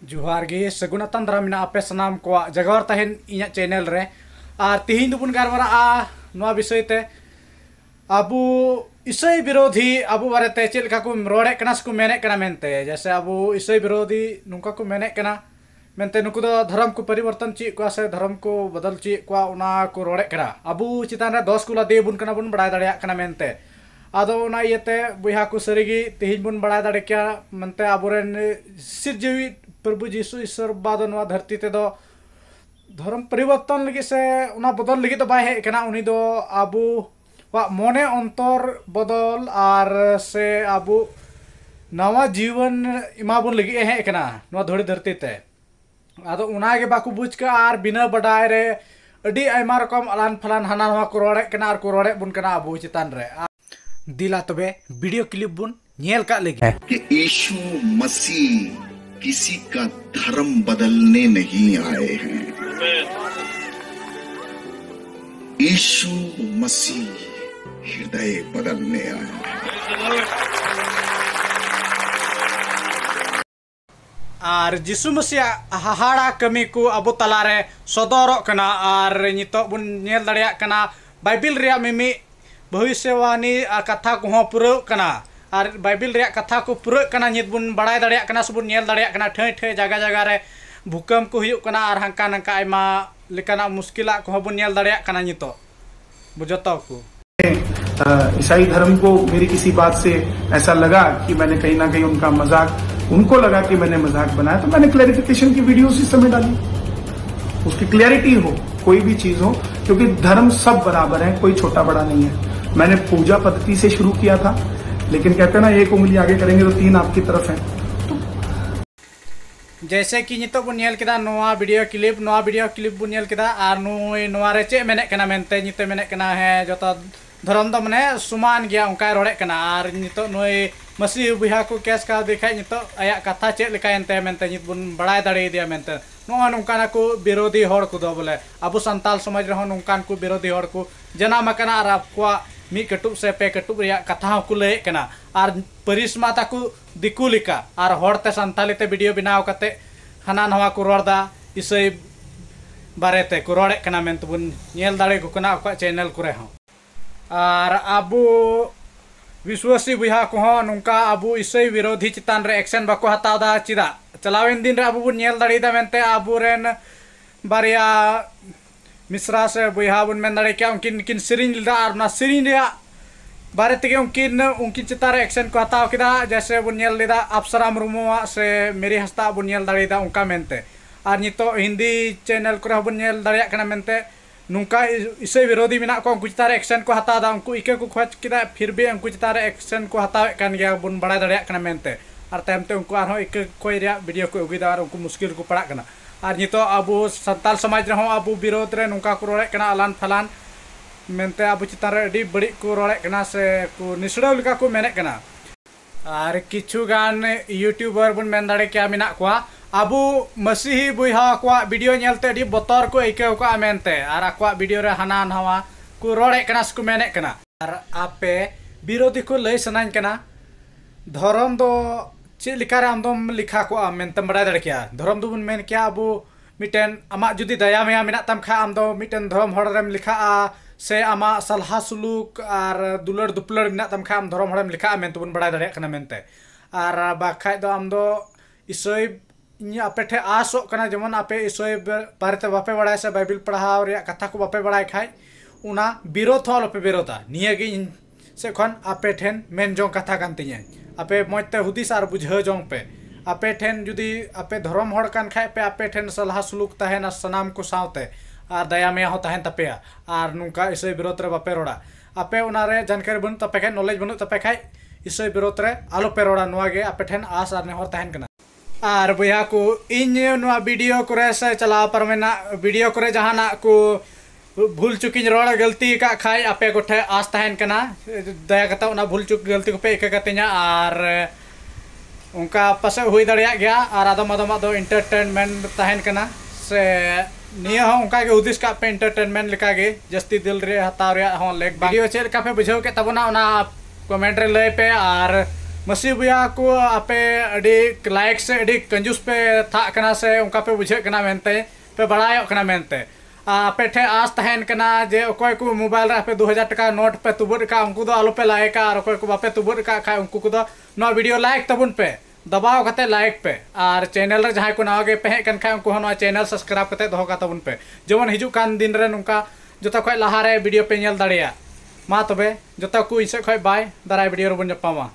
जोहार गे सगुनातन दाराम आपे सनाम को जगह तहन इन चैनल रे और तिहिन दुबन गारमारा नवा विषय ते अबू ईसाई विरोधी अबू बारेते चेल का को रोड़े कना से को मेने कना मेनते जैसे अबू ईसाई विरोधी नुका को मेने कना मेनते नुकु दो धर्म को परिवर्तन ची को से धर्म को बदल ची को उना को रोड़े कना अबू चितान रे 10 कुला दे बुन कना बुन बड़ाय दाड़िया कना मेनते आदो उना इयते बुया को सरीगी तिहिन बुन बड़ाय दाड़े क्या मेनते अबुरेन सिरजीवी प्रभु जीसु ईश्वर बाद नवा धरती ते दो धर्म परिवर्तन लगी से उना बदल लगी तो बाय हे कना उनी दो अबू वा मोने अंतर बदल आर से अबू नवा जीवन इमाबुन लगी हे कना नवा धोड़ी धरती ते आदो उना के बाकु बुझ का आर बिना बडाय रे अडी आयमा रकम अलान फलान हाना नवा को रोड़े कना आर को रोड़े बुन कना अबू चितान रे दिला तबे वीडियो क्लिप बुन नेल का लगी कि यीशु मसीह किसी का धर्म बदलने नहीं आए हैं। यीशु मसीह हृदय बदलने आए हैं। और जिसु मसीह हाहाड़ा कमी को अबो तलारे सदरो कना और नितो बुन नेल दाड़िया कना बाइबिल रिया मिमी भविष्यवाणी कथा को पुरो कना और बाइबिल रिया कथा को पुरो कना नित बुन बड़ाय दाड़िया कना सबुन नेल दाड़िया कना ठै ठै जगह जगह रे भूकंप को हुयुक कना और हंका नंका आयमा लेकाना मुश्किला को बुन नेल दाड़िया कना नितो बुझतो को ईसाई धर्म को मेरी किसी बात से ऐसा लगा कि मैंने कहीं ना कहीं उनका मजाक उनको लगा कि मैंने मजाक बनाया तो मैंने क्लैरिफिकेशन की वीडियो इस समय डाली उसकी क्लैरिटी हो कोई भी चीज हो क्योंकि धर्म सब बराबर है कोई छोटा बड़ा नहीं है। मैंने पूजा पद्धति से शुरू किया था लेकिन कहते हैं ना एक उंगली आगे करेंगे तो 3 आपकी तरफ है तो जैसे कि नितो बुन नेल केदा नोआ वीडियो क्लिप बुन नेल केदा आर नुई नोआ रे चे मेने कना मेनते नितो मेने कना है जतो धर्म दो मने समान गया उनका रोड़े कना आर नितो नुई मसीह बुहा को केस का दिखाई नितो आया कथा चे लेकायनते मेनते नित बुन बड़ाय दाड़े दिया मेनते नो नोंकाना को विरोधी हड़ को दो बोले अबु संताल समाज रहो नोंकान को विरोधी हड़ को जनाम कना आर आपको मी कटुब से पे कटुब रिया कथा को ले कना आर परिस्माता को दिकु लिका आर हड़ते संताली ते वीडियो बनाव कते हाना नवा को रोड़दा इसई बारेते को रोड़े कना मेनते बुन नेल दाड़े को कना को चैनल को रे और अबू विश्वासी बुहा को नुका अबू ईसाई विरोधी चितान रे एक्शन बाको हतावदा चिदा चलावेन दिन रे अबू बुन नेल दाड़ीदा मेनते अबुरेन बारिया मिश्रा से बुहा बुन मेन दाड़े क्या उनकिन सिरिंज लिदा और ना सिरिंज रे बारे तेगे उनकिन चितान रे एक्शन को हताव किदा जैसे बुन नेल लिदा अप्सरा मुर्मुआ से मेरी हस्ता बुन नेल दाड़ीदा उनका मेनते और नितो हिंदी चैनल को बुन नेल दाड़िया कना मेनते नुका ईसाई विरोधी मेना को उनको चितारे एक्शन को हतादा उनको इके को खोज किदा फिर भी उनको चितारे एक्शन को हतावे कान गया बुन बड़ा दाड़िया कना मेनते और तायमते उनको आरो इके कोई रिया वीडियो को उगीदा और उनको मुश्किल को पड़ा कना और नितो अबू संताल समाज रहो अबू विरोध रे नुका को रोड़े कना अलान फलान मेनते अबू चितारे अडी बड़ी को रोड़े कना से को निसड़ाव लिका को मेने कना और किछु गान यूट्यूबर बुन मेन दाड़े क्या मेना को अबू मसीही बुहा को वीडियो नेलते अडी बतर को इके को मेनते और आको वीडियो रे हाना नवा को रोड़े कना से को मेने कना और आपे विरोधी को लय सनाइन कना धर्म दो चे लिखा रे आमदम लिखा को मेनते बड़ा दड़ क्या धर्म दो बुन मेन क्या अबू मिटेन आमा जुदी दया मेया मेना तम खा आम दो मिटेन धर्म हड़ रेम लिखा से आमा सलाह सुलूक और दुलड़ दुपलड़ मेना तम खा आम धर्म हड़म लिखा मेनते बुन बड़ा दड़ कना मेनते और बाखाय दो आम दो ईसाई आपे ठे आसो कना जमन आपे ईसाई बारेते बापे बड़ा से बाइबिल पढ़ाव रे कथा को बापे बड़ा खाय उना विरोध हो आपे विरोधा निया गे इन से खन आपे ठेन मेन जों कथा कान तिया आपे मजते हुदिस आर बुझ जों पे आपे ठेन जुदी आपे धर्म हड़ कान खाय पे आपे ठेन सलाह सुलूक तहेना सनाम को सावते और दया में हो तहेन तपेया और नुका ईसाई विरोध रे बापे रोड़ा आपे उना रे जानकारी बनु तपे खाय नॉलेज बनु तपे खाय ईसाई विरोध रे आलो पे रोड़ा नुआ गे आपे ठेन आस आर ने हर तहेन कना और बुया को इन वीडियो करे से चला पर मेना वीडियो करे जहाना को भूल चुकी रोड़ा गलती का खाई आपे गोठे आस तहन कना दया कता उना भूल चुक गलती को पे इके कते냐 और उनका पासे हुई दड़िया गया और आदम आदम दो एंटरटेनमेंट तहन कना से निया हो उनका के उद्देश्य का पे एंटरटेनमेंट लिखा गे जस्ती दिल रे हताव रे हो लेक वीडियो चेल का पे बुझाव के तबना उना कमेंट रे लय पे और मसी बुया को आपे अड़ी लाइक से अड़ी कंजूस पे था कना से उनका पे बुझे कना मेनते पे बढ़ायो कना मेनते आपे ठे आस तहन कना जे अकोय को मोबाइल रे पे 2000 टका नोट पे तुबुर का उनको दो आलो पे लाइक और अकोय को बापे तुबुर का खाय उनको को दो नो वीडियो लाइक तबुन पे दबाव कते लाइक पे और चैनल रे जहां को नागे पे कन खाय उनको नो चैनल सब्सक्राइब कते दोहो का तबुन पे जेमन हिजु कान दिन रे नुका जतो खय लहा रे वीडियो पे नेल दाड़िया मा तबे जतो को इसे खय बाय दाराय वीडियो रे बन जपामा।